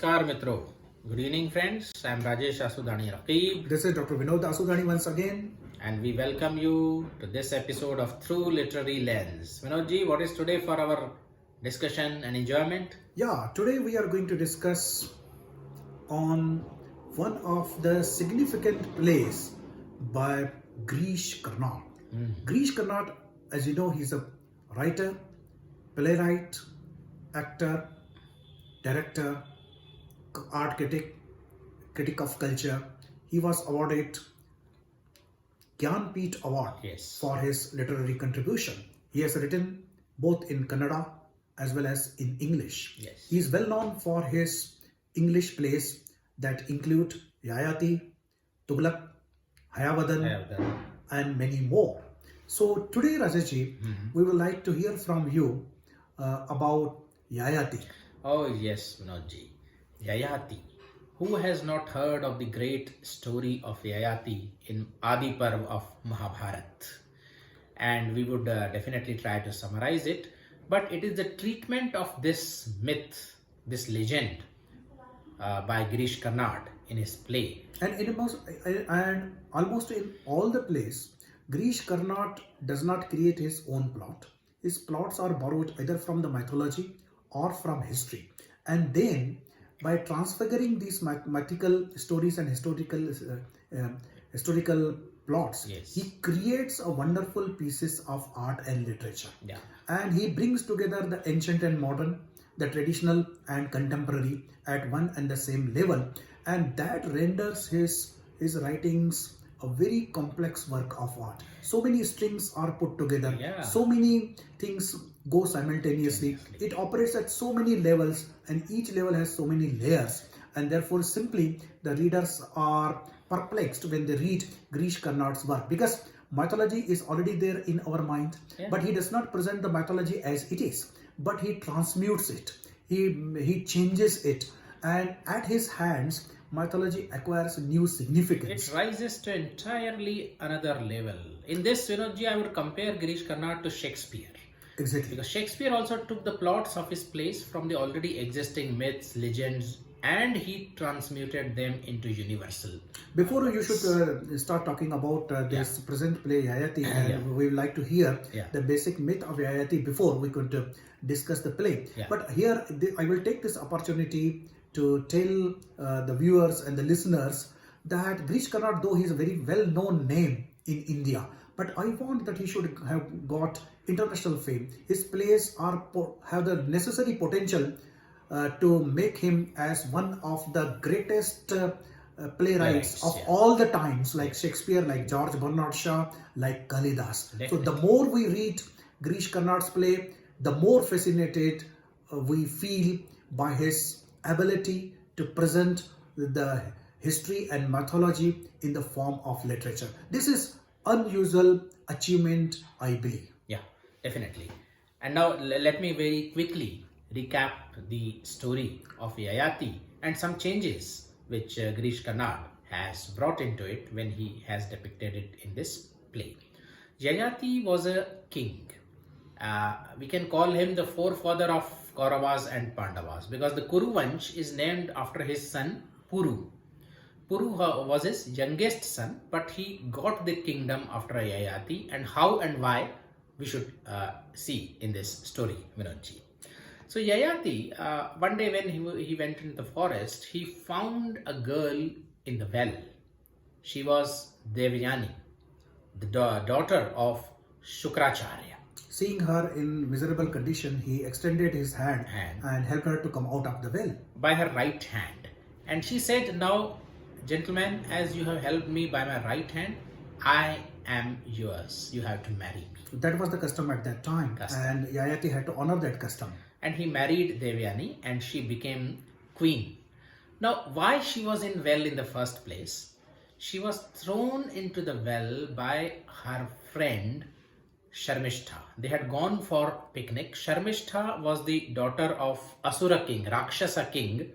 Namaskar Mitro. Good evening friends. I am Rajesh Asudani Raqeeb. This is Dr Vinod Asudani once again. And we welcome you to this episode of Through Literary Lens. Vinodji, what is today for our discussion and enjoyment? Yeah, today we are going to discuss on one of the significant plays by Girish Karnad. Girish Karnad, as you know, he's a writer, playwright, actor, director, art critic of culture. He was awarded Gyanpeeth Award for his literary contribution. He has written both in Kannada as well as in English. He is well known for his English plays that include Yayati, Tughlaq, Hayavadan, and many more. So today, Rajeshji, we would like to hear from you about Yayati. Oh yes, Vinodji. Yayati. Who has not heard of the great story of Yayati in Adi Parv of Mahabharat? And we would definitely try to summarize it. But it is the treatment of this myth, this legend by Girish Karnad in his play. And almost in all the plays, Girish Karnad does not create his own plot. His plots are borrowed either from the mythology or from history. And then by transfiguring these mythical stories and historical plots, he creates a wonderful pieces of art and literature. And he brings together the ancient and modern, the traditional and contemporary at one and the same level, and that renders his writings a very complex work of art. So many strings are put together, so many things go simultaneously. It operates at so many levels, and each level has so many layers, and therefore simply the readers are perplexed when they read Girish Karnad's work, because mythology is already there in our mind, but he does not present the mythology as it is, but he transmutes it, he changes it, and at his hands mythology acquires new significance. It rises to entirely another level. In this, Vinodji, I would compare Girish Karnad to Shakespeare. Exactly. Because Shakespeare also took the plots of his plays from the already existing myths, legends, and he transmuted them into universal. Before you should start talking about this present play Yayati, and we would like to hear the basic myth of Yayati before we could discuss the play. But here I will take this opportunity to tell the viewers and the listeners that Girish Karnad, though he is a very well-known name in India, but I want that he should have got international fame. His plays have the necessary potential to make him as one of the greatest playwrights of all the times, like Shakespeare, like George Bernard Shaw, like Kalidas. So the more we read Girish Karnad's play, the more fascinated we feel by his ability to present the history and mythology in the form of literature. This is unusual achievement, I believe. Yeah, definitely. And now let me very quickly recap the story of Yayati and some changes which Girish Karnad has brought into it when he has depicted it in this play. Yayati was a king. We can call him the forefather of Kauravas and Pandavas, because the Kuru Vansh is named after his son Puru. Puru was his youngest son, but he got the kingdom after Yayati, and how and why we should see in this story, Vinodji. So Yayati, one day when he went into the forest, he found a girl in the well. She was Devyani, the daughter of Shukracharya. Seeing her in miserable condition, he extended his hand and helped her to come out of the well. By her right hand. And she said, "Now, gentlemen, as you have helped me by my right hand, I am yours. You have to marry me." So that was the custom at that time. And Yayati had to honor that custom. And he married Devyani and she became queen. Now, why she was in well in the first place? She was thrown into the well by her friend Sharmishtha. They had gone for picnic. Sharmishtha was the daughter of Asura king, Rakshasa king,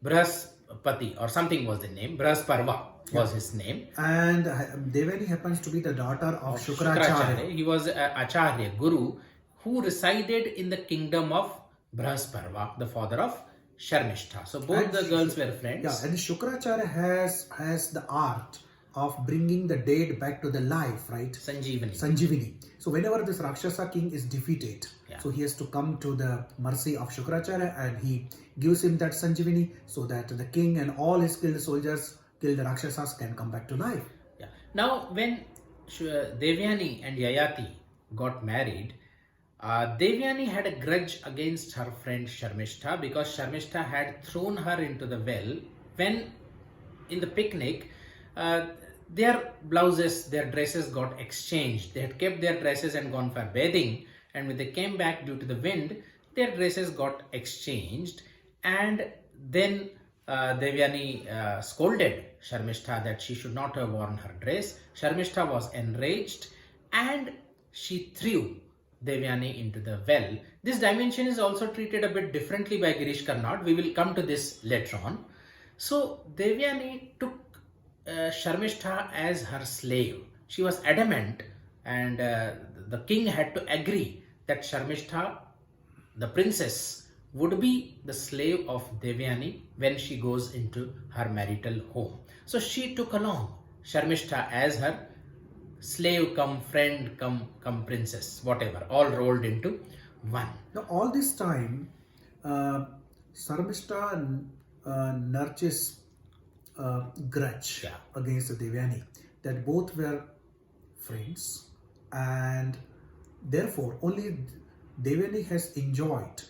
Brahaspati or something was the name. Brahasparva was his name. And Devani happens to be the daughter of Shukracharya. He was Acharya, Guru, who resided in the kingdom of Brahasparva, the father of Sharmishta. So both the girls were friends. Yeah, and Shukracharya has the art of bringing the dead back to the life, right? Sanjeevani. So whenever this Rakshasa king is defeated, so he has to come to the mercy of Shukracharya and he gives him that Sanjeevani so that the king and all his killed soldiers, killed Rakshasas can come back to life. Yeah. Now when Devyani and Yayati got married, Devyani had a grudge against her friend Sharmishta because Sharmishta had thrown her into the well when in the picnic their blouses, their dresses got exchanged. They had kept their dresses and gone for bathing, and when they came back due to the wind, their dresses got exchanged, and then Devyani scolded Sharmishta that she should not have worn her dress. Sharmishta was enraged and she threw Devyani into the well. This dimension is also treated a bit differently by Girish Karnad. We will come to this later on. So Devyani took Sharmishta as her slave. She was adamant, and the king had to agree that Sharmishta, the princess, would be the slave of Devyani when she goes into her marital home. So she took along Sharmishta as her slave come friend come princess, whatever, all rolled into one. Now all this time Sharmishta nurtures grudge against Devyani, that both were friends and therefore only Devyani has enjoyed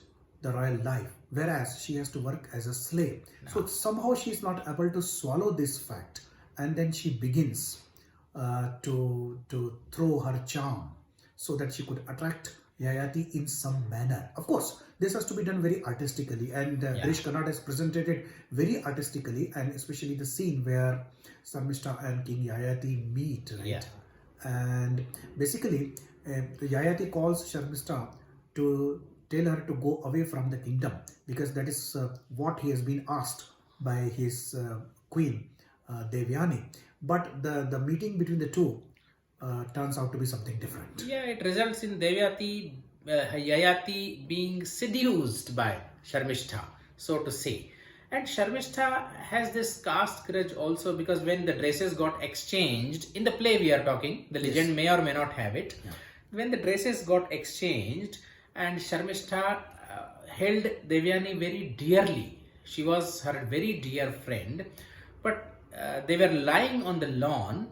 the royal life, whereas she has to work as a slave. So somehow she is not able to swallow this fact, and then she begins to throw her charm so that she could attract Yayati in some manner. Of course, this has to be done very artistically, and Girish Karnad has presented it very artistically, and especially the scene where Sharmishta and King Yayati meet, right? And basically, Yayati calls Sharmishta to tell her to go away from the kingdom because that is what he has been asked by his queen Devyani. But the meeting between the two turns out to be something different. Yeah, it results in Yayati being seduced by Sharmishta, so to say. And Sharmishta has this caste grudge also because when the dresses got exchanged, in the play we are talking, the legend may or may not have it. When the dresses got exchanged and Sharmishta held Devyani very dearly, she was her very dear friend, but they were lying on the lawn,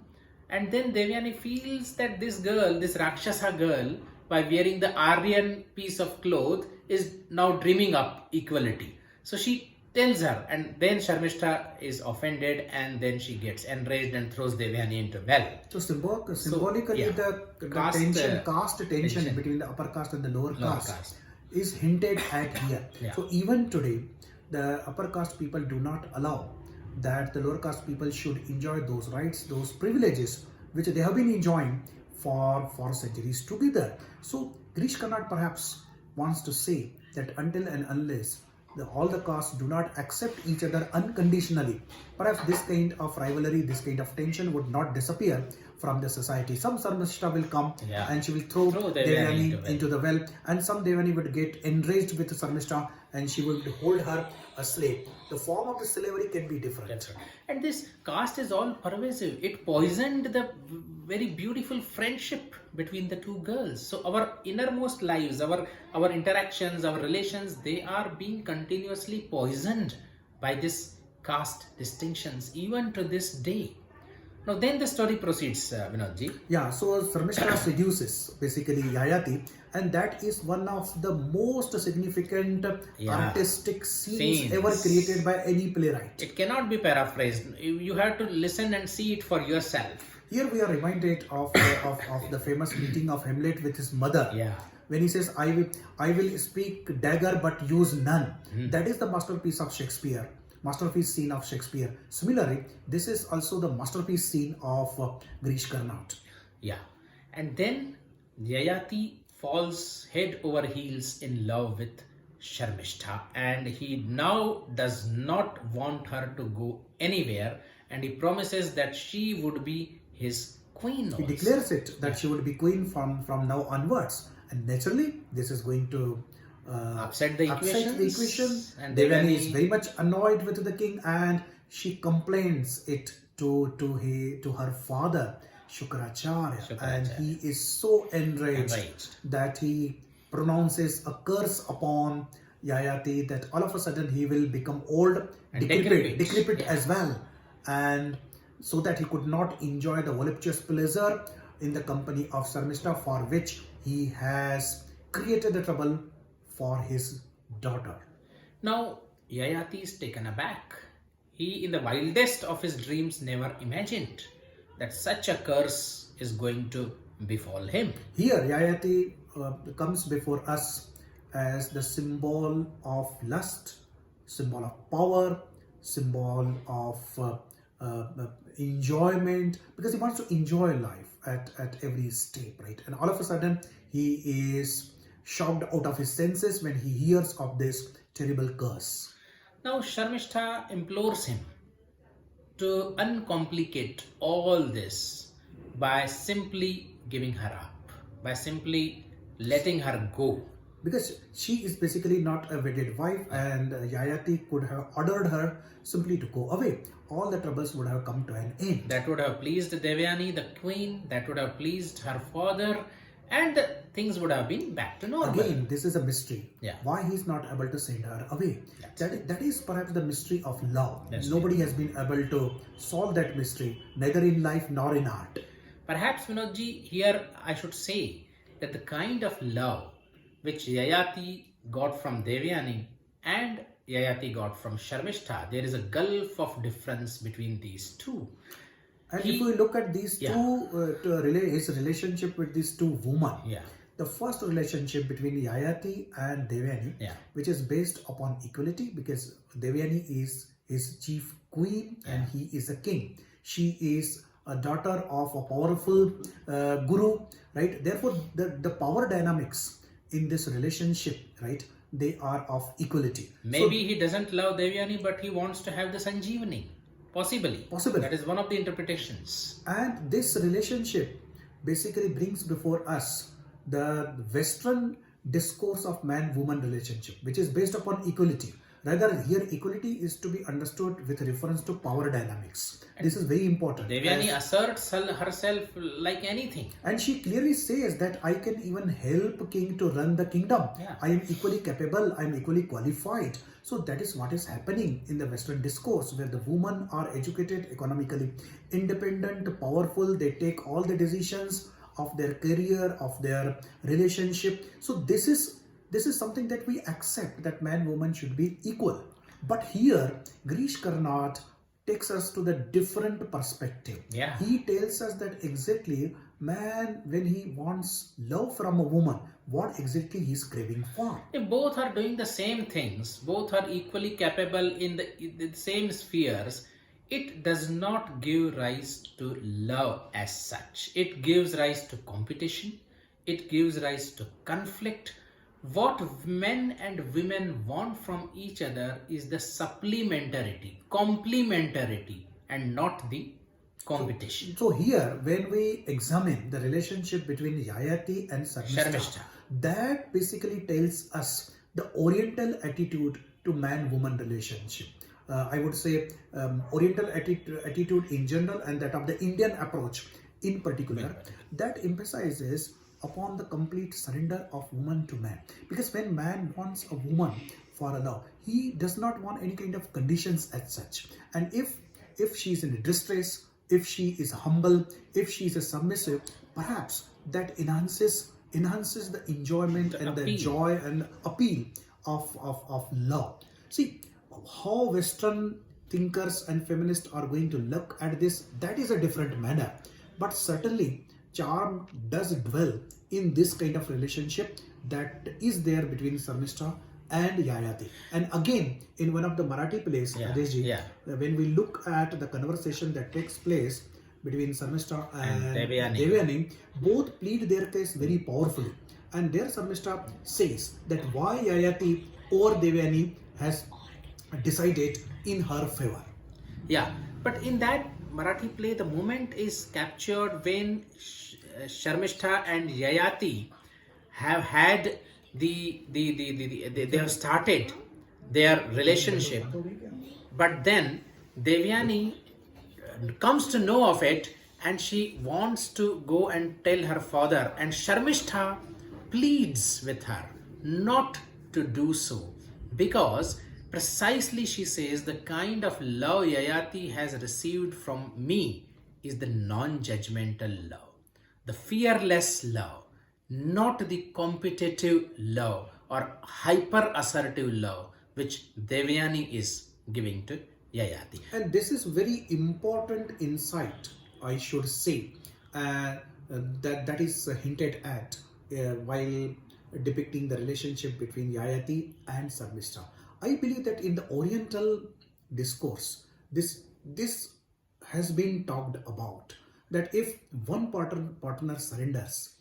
and then Devyani feels that this girl, this Rakshasa girl, by wearing the Aryan piece of cloth, is now dreaming up equality. So she tells her, and then Sharmishta is offended, and then she gets enraged and throws Devyani into well. So symbolically, the caste tension between the upper caste and the lower caste is hinted at here. So even today, the upper caste people do not allow that the lower caste people should enjoy those rights, those privileges which they have been enjoying for centuries together. So Girish Karnad perhaps wants to say that until and unless all the castes do not accept each other unconditionally, perhaps this kind of rivalry, this kind of tension would not disappear from the society. Some Sharmishta will come and she will throw Devyani into the well, and some Devyani would get enraged with Sharmishta and she would hold her a slave. The form of the slavery can be different. That's right. And this caste is all pervasive. It poisoned the very beautiful friendship between the two girls. So our innermost lives, our interactions, our relations, they are being continuously poisoned by this caste distinctions even to this day. Now then the story proceeds, Vinodji. Yeah, so Sharmishta seduces basically Yayati, and that is one of the most significant artistic scenes ever created by any playwright. It cannot be paraphrased. You have to listen and see it for yourself. Here we are reminded of the famous meeting of Hamlet with his mother. When he says, I will speak dagger but use none. That is the masterpiece of Shakespeare. Masterpiece scene of Shakespeare. Similarly, this is also the masterpiece scene of Girish Karnad. Yeah. And then Yayati falls head over heels in love with Sharmishta, and he now does not want her to go anywhere, and he promises that she would be his queen also. He declares it that she would be queen from now onwards, and naturally this is going to upset the equation. And Devyani is very much annoyed with the king, and she complains it to her father Shukracharya, and he is so enraged that he pronounces a curse upon Yayati that all of a sudden he will become old, decrepit as well, and so that he could not enjoy the voluptuous pleasure in the company of Sharmishta, for which he has created the trouble for his daughter. Now Yayati is taken aback. He, in the wildest of his dreams, never imagined that such a curse is going to befall him. Here Yayati comes before us as the symbol of lust, symbol of power, symbol of enjoyment, because he wants to enjoy life at every step, right? And all of a sudden he is shocked out of his senses when he hears of this terrible curse. Now Sharmishta implores him to uncomplicate all this by simply giving her up, by simply letting her go. Because she is basically not a wedded wife, and Yayati could have ordered her simply to go away. All the troubles would have come to an end. That would have pleased Devyani, the queen, that would have pleased her father, and things would have been back to normal. Again, this is a mystery. Yeah. Why he is not able to send her away. That is perhaps the mystery of love. That's Nobody has been able to solve that mystery, neither in life nor in art. Perhaps, Vinodji, here I should say that the kind of love which Yayati got from Devyani and Yayati got from Sharmishta, there is a gulf of difference between these two. And if we look at these his relationship with these two women, the first relationship between Yayati and Devyani, which is based upon equality, because Devyani is his chief queen and he is a king. She is a daughter of a powerful guru, right? Therefore, the power dynamics in this relationship, right, they are of equality. Maybe he doesn't love Devyani, but he wants to have the Sanjeevani. Possibly. That is one of the interpretations. And this relationship basically brings before us the Western discourse of man-woman relationship, which is based upon equality. Rather, here equality is to be understood with reference to power dynamics. This is very important. Devyani asserts herself like anything. And she clearly says that I can even help king to run the kingdom. I am equally capable, I am equally qualified. So that is what is happening in the Western discourse, where the women are educated, economically independent, powerful. They take all the decisions of their career, of their relationship. So this is something that we accept, that man woman should be equal. But here Girish Karnad takes us to the different perspective. He tells us that exactly man, when he wants love from a woman, what exactly he is craving for. Both are doing the same things. Both are equally capable in the same spheres. It does not give rise to love as such. It gives rise to competition. It gives rise to conflict. What men and women want from each other is the supplementarity, complementarity, and not the competition. So here, when we examine the relationship between Yayati and Sharmishta, that basically tells us the Oriental attitude to man-woman relationship. I would say Oriental attitude in general, and that of the Indian approach in particular, that emphasizes upon the complete surrender of woman to man. Because when man wants a woman for a love, he does not want any kind of conditions as such. And if she is in distress, if she is humble, if she is submissive, perhaps that enhances the enjoyment and the joy and appeal of love. See, how Western thinkers and feminists are going to look at this, that is a different manner. But certainly, charm does dwell in this kind of relationship that is there between Sharmishta and Yayati. And again, in one of the Marathi plays, Radeshji, when we look at the conversation that takes place between Sharmishta and Devyani, both plead their case very powerfully. And there Sharmishta says that why Yayati or Devyani has decided in her favor. But in that Marathi play, the moment is captured when Sharmishta and Yayati have had they have started their relationship, but then Devyani comes to know of it, and she wants to go and tell her father, and Sharmishta pleads with her not to do so, because precisely she says the kind of love Yayati has received from me is the non-judgmental love, the fearless love, not the competitive love or hyper assertive love which Devyani is giving to Yayati. And this is very important insight, I should say, that is hinted at while depicting the relationship between Yayati and Sarmishta. I believe that in the Oriental discourse, this has been talked about, that if one partner surrenders,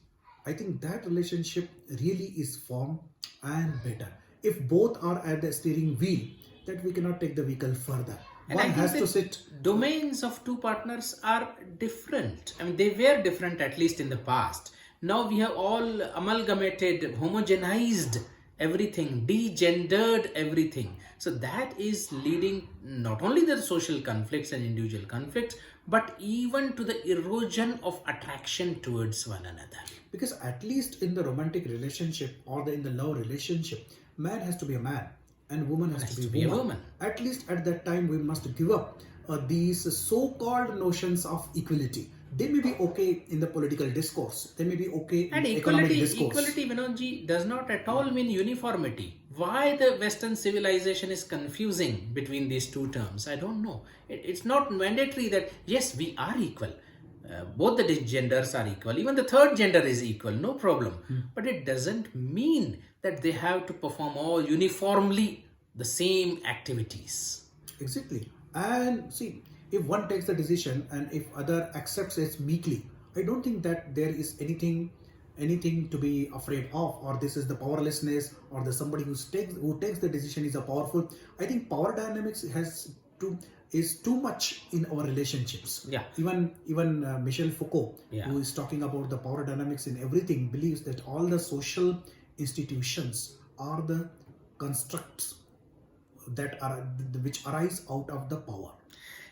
I think that relationship really is firm and better. If both are at the steering wheel, that we cannot take the vehicle further. And one I think has to sit. Domains of two partners are different. I mean, they were different at least in the past. Now we have all amalgamated, homogenized everything, degendered everything. So that is leading not only the social conflicts and individual conflicts, but even to the erosion of attraction towards one another. Because at least in the romantic relationship or in the love relationship, man has to be a man and woman has to be a woman. At least at that time we must give up these so-called notions of equality. They may be okay in the political discourse. They may be okay in the economic discourse. Equality, Vinodji, does not at all mean uniformity. Why the Western civilization is confusing between these two terms, I don't know. It's not mandatory that, yes, we are equal. Both the genders are equal. Even the third gender is equal, no problem. But it doesn't mean that they have to perform all uniformly the same activities. Exactly. And see, if one takes the decision and if other accepts it meekly, I don't think that there is anything to be afraid of, or this is the powerlessness, or the somebody who takes the decision is a powerful. I think power dynamics is too much in our relationships. Yeah. Even Michel Foucault, who is talking about the power dynamics in everything, believes that all the social institutions are the constructs which arise out of the power.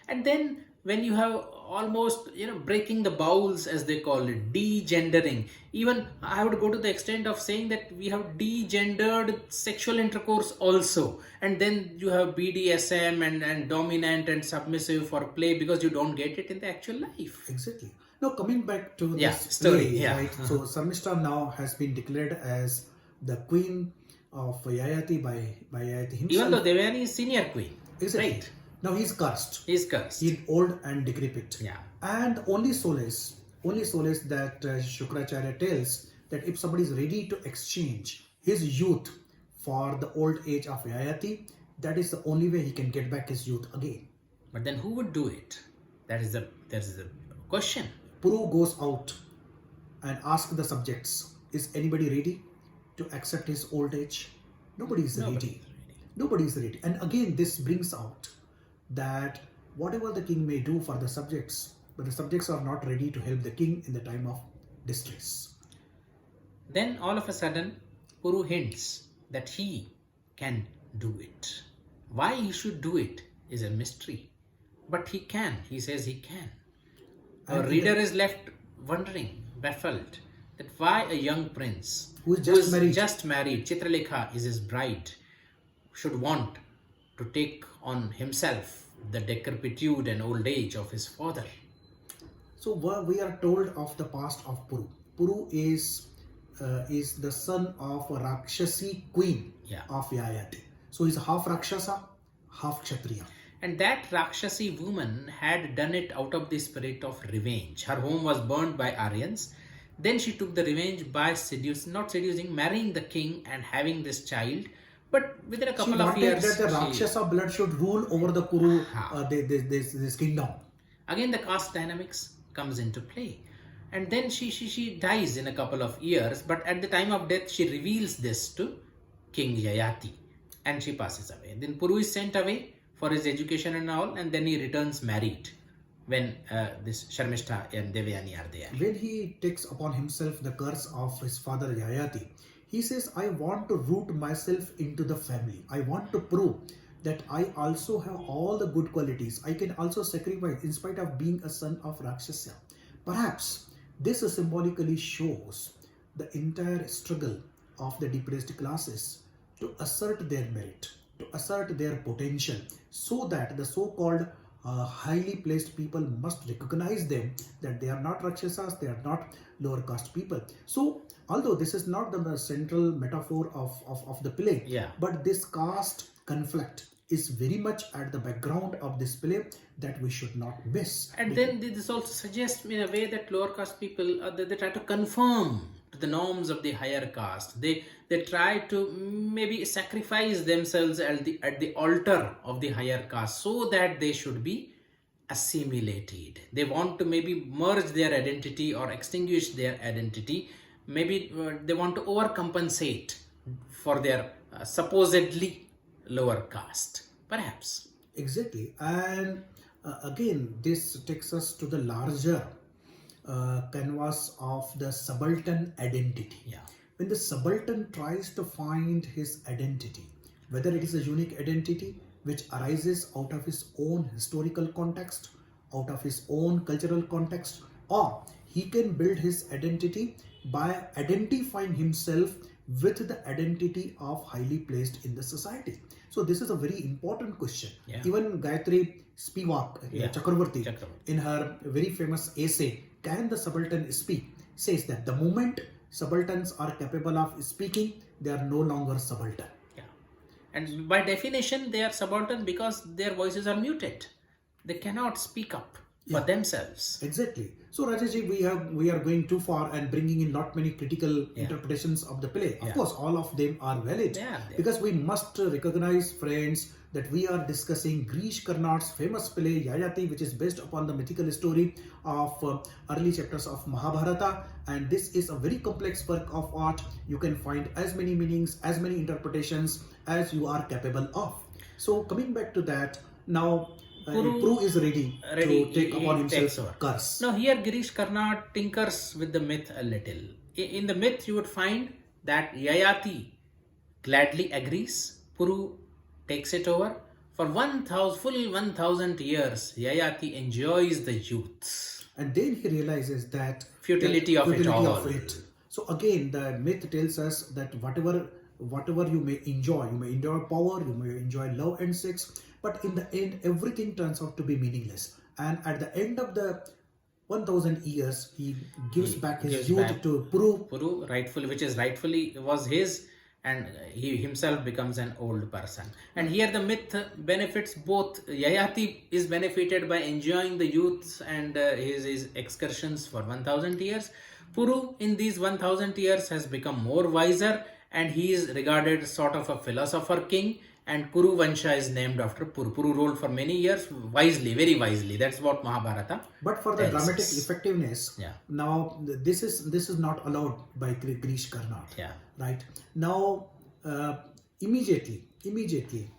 And then when you have almost, breaking the bowls, as they call it, degendering, even I would go to the extent of saying that we have degendered sexual intercourse also. And then you have BDSM and dominant and submissive for play, because you don't get it in the actual life. Exactly. Now coming back to this story, play, right? So Sarmishta now has been declared as the queen of Yayati by Yayati himself. Even though Devyani is senior queen. Exactly. Right. Now he's cursed. He's cursed. He's old and decrepit. Yeah. And only solace that Shukracharya tells, that if somebody is ready to exchange his youth for the old age of Yayati, that is the only way he can get back his youth again. But then who would do it? That is the question. Puru goes out and asks the subjects, is anybody ready to accept his old age? Nobody is ready. And again, this brings out that whatever the king may do for the subjects, but the subjects are not ready to help the king in the time of distress. Then all of a sudden, Puru hints that he can do it. Why he should do it is a mystery. But he can. He says he can. Our reader is left wondering, baffled, that why a young prince who is just married, Chitralekha is his bride, should want to take on himself the decrepitude and old age of his father. So we are told of the past of Puru. Puru is the son of a Rakshasi queen of Yayati. So he's half Rakshasa, half Kshatriya. And that Rakshasi woman had done it out of the spirit of revenge. Her home was burned by Aryans. Then she took the revenge by marrying the king and having this child. But within a couple of years, she wanted that the Rakshasa blood should rule over the Kuru, this kingdom. Again, the caste dynamics comes into play. And then she dies in a couple of years. But at the time of death, she reveals this to King Yayati. And she passes away. Then Puru is sent away for his education and all. And then he returns married when this Sharmishta and Devyani are there. When he takes upon himself the curse of his father Yayati, He says, I want to root myself into the family. I want to prove that I also have all the good qualities. I can also sacrifice in spite of being a son of Rakshasa. Perhaps this symbolically shows the entire struggle of the depressed classes to assert their merit, to assert their potential, so that the so-called highly placed people must recognize them, that they are not Rakshasas, they are not lower caste people. So, although this is not the central metaphor of the play, but this caste conflict is very much at the background of this play that we should not miss. And then this also suggests in a way that lower caste people, they try to conform to the norms of the higher caste. They try to maybe sacrifice themselves at the altar of the higher caste so that they should be assimilated. They want to maybe merge their identity or extinguish their identity. Maybe they want to overcompensate for their supposedly lower caste, perhaps. Exactly. And again, this takes us to the larger canvas of the subaltern identity. When the subaltern tries to find his identity, whether it is a unique identity which arises out of his own historical context, out of his own cultural context, or he can build his identity by identifying himself with the identity of highly placed in the society. So this is a very important question. Even Gayatri Spivak, Chakravarti, in her very famous essay, Can the Subaltern Speak?, says that the moment subalterns are capable of speaking, they are no longer subaltern. And by definition, they are subaltern because their voices are muted. They cannot speak up for themselves. Exactly. So Rajeshji, we are going too far and bringing in not many critical interpretations of the play. Of course, all of them are valid, because we must recognize, friends, that we are discussing Girish Karnad's famous play Yayati, which is based upon the mythical story of early chapters of Mahabharata, and this is a very complex work of art. You can find as many meanings, as many interpretations as you are capable of. So coming back to that, now Puru is ready to take upon himself curse. Now here Girish Karnad tinkers with the myth a little. In the myth you would find that Yayati gladly agrees, Puru takes it over. For full 1000 years, Yayati enjoys the youth. And then he realizes that futility of it all. So again, the myth tells us that whatever you may enjoy power, you may enjoy love and sex, but in the end, everything turns out to be meaningless. And at the end of the 1000 years, he gives back his youth to Puru. Puru, which rightfully was his, and he himself becomes an old person. And here the myth benefits both. Yayati is benefited by enjoying the youth and his excursions for 1000 years. Puru in these 1000 years has become more wiser, and he is regarded sort of a philosopher king, and Kuru Vansha is named after Puru. Puru ruled for many years wisely, very wisely. That's what Mahabharata But for the dramatic effectiveness, now this is not allowed by Girish Karnad. Right? Now, immediately, Chitra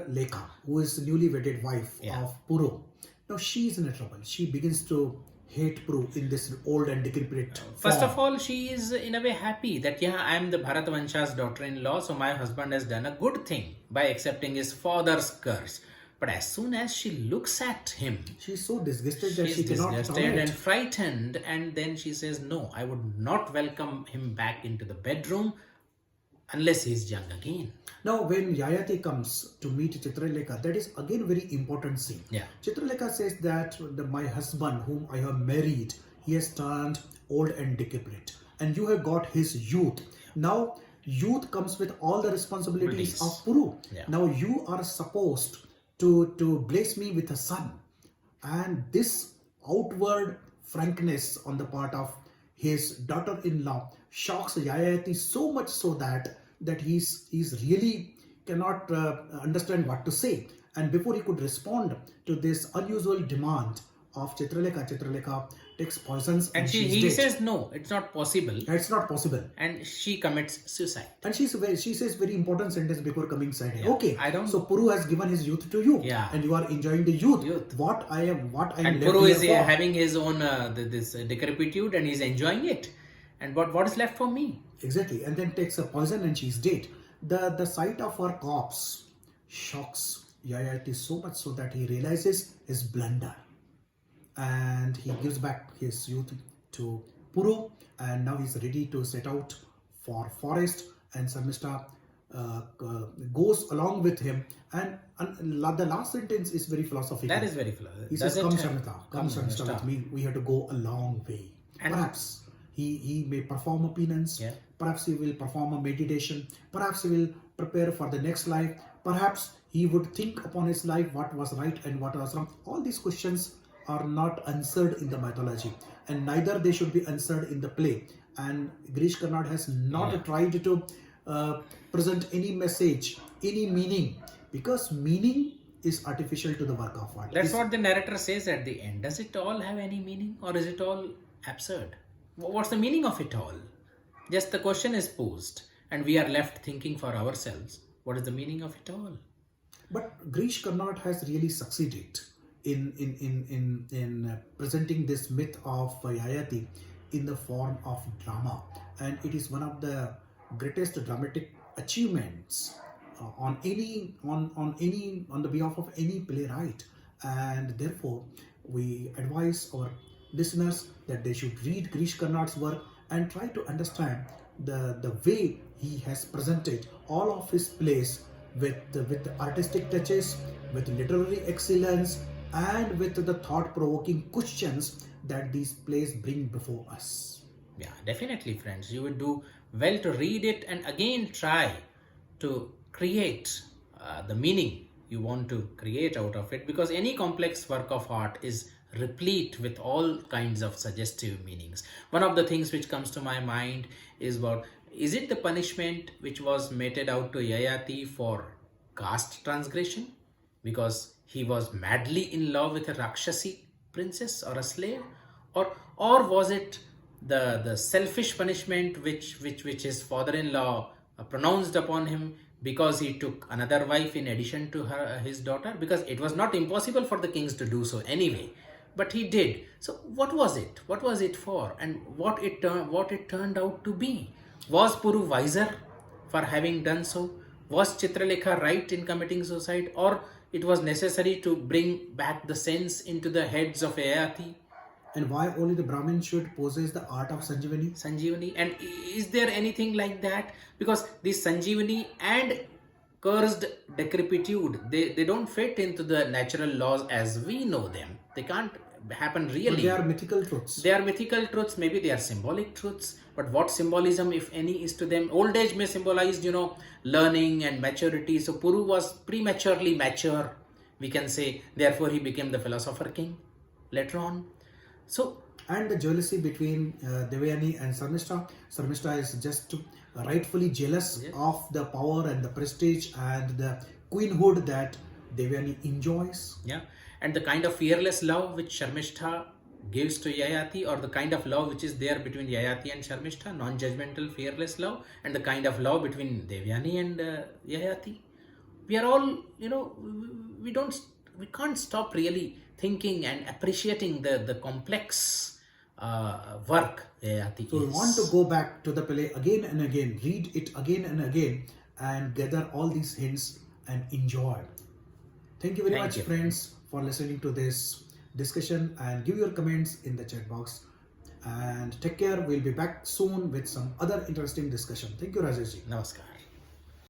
Lekha, who is the newly wedded wife of Puru, now she is in trouble. She begins to hate Puru in this old and decrepit First of all, she is in a way happy that I am the Bharatavansha's daughter-in-law, so my husband has done a good thing by accepting his father's curse. But as soon as she looks at him, she's so disgusted that she cannot disgusted and frightened, and then she says, no, I would not welcome him back into the bedroom unless he's young again. Now, when Yayati comes to meet Chitralekha, that is again very important scene. Chitralekha says that my husband, whom I have married, he has turned old and decrepit, and you have got his youth. Now, youth comes with all the responsibilities of Puru. Now, you are supposed to bless me with a son, and this outward frankness on the part of his daughter-in-law shocks Yayati so much so that he's really cannot understand what to say. And before he could respond to this unusual demand of Chitralekha takes poisons and he says no, it's not possible. It's not possible. And she commits suicide. And she says very important sentence before coming suicide. Okay, so Puru has given his youth to you, and you are enjoying the youth. What I am. And Puru is having his own this decrepitude, and he's enjoying it. And what is left for me? Exactly. And then takes a poison and she's dead. The sight of her corpse shocks Yayati so much so that he realizes his blunder. And he gives back his youth to Puru, and now he's ready to set out for forest, and Sarmishta goes along with him, and the last sentence is very philosophical. That is very philosophical. He says, come Sarmishta with me, we have to go a long way. And perhaps he may perform a penance, perhaps he will perform a meditation, perhaps he will prepare for the next life, perhaps he would think upon his life what was right and what was wrong. All these questions are not answered in the mythology, and neither they should be answered in the play. And Girish Karnad has not tried to present any message, any meaning, because meaning is artificial to the work of art. That's what the narrator says at the end. Does it all have any meaning, or is it all absurd? What's the meaning of it all? Just the question is posed, and we are left thinking for ourselves, what is the meaning of it all? But Girish Karnad has really succeeded in presenting this myth of Yayati in the form of drama, and it is one of the greatest dramatic achievements on the behalf of any playwright. And therefore we advise our listeners that they should read Girish Karnad's work and try to understand the way he has presented all of his plays with artistic touches, with literary excellence, and with the thought-provoking questions that these plays bring before us. Yeah, definitely, friends. You would do well to read it and again try to create the meaning you want to create out of it, because any complex work of art is replete with all kinds of suggestive meanings. One of the things which comes to my mind is is it the punishment which was meted out to Yayati for caste transgression because he was madly in love with a Rakshasi princess or a slave, or was it the selfish punishment which his father-in-law pronounced upon him because he took another wife in addition to his daughter? Because it was not impossible for the kings to do so anyway, but he did. So what was it? What was it for? And what it turned out to be? Was Puru wiser for having done so? Was Chitralekha right in committing suicide, or it was necessary to bring back the sense into the heads of Yayati? And why only the Brahmin should possess the art of Sanjeevani? And is there anything like that? Because the Sanjeevani and cursed decrepitude, they don't fit into the natural laws as we know them. They can't happen really. But they are mythical truths. They are mythical truths, maybe they are symbolic truths. But what symbolism, if any, is to them? Old age may symbolize, learning and maturity. So Puru was prematurely mature, we can say. Therefore, he became the philosopher king later on. So, and the jealousy between Devayani and Sarmishta. Sarmishta is just rightfully jealous of the power and the prestige and the queenhood that Devayani enjoys. Yeah, and the kind of fearless love which Sharmishta gives to Yayati, or the kind of love which is there between Yayati and Sharmishta, non-judgmental, fearless love, and the kind of love between Devayani and Yayati. We are all, we can't stop really thinking and appreciating the complex work Yayati So we want to go back to the play again and again, read it again and again, and gather all these hints and enjoy. Thank you very much, friends, for listening to this discussion, and give your comments in the chat box. And take care. We'll be back soon with some other interesting discussion. Thank you, Rajeshji. Namaskar.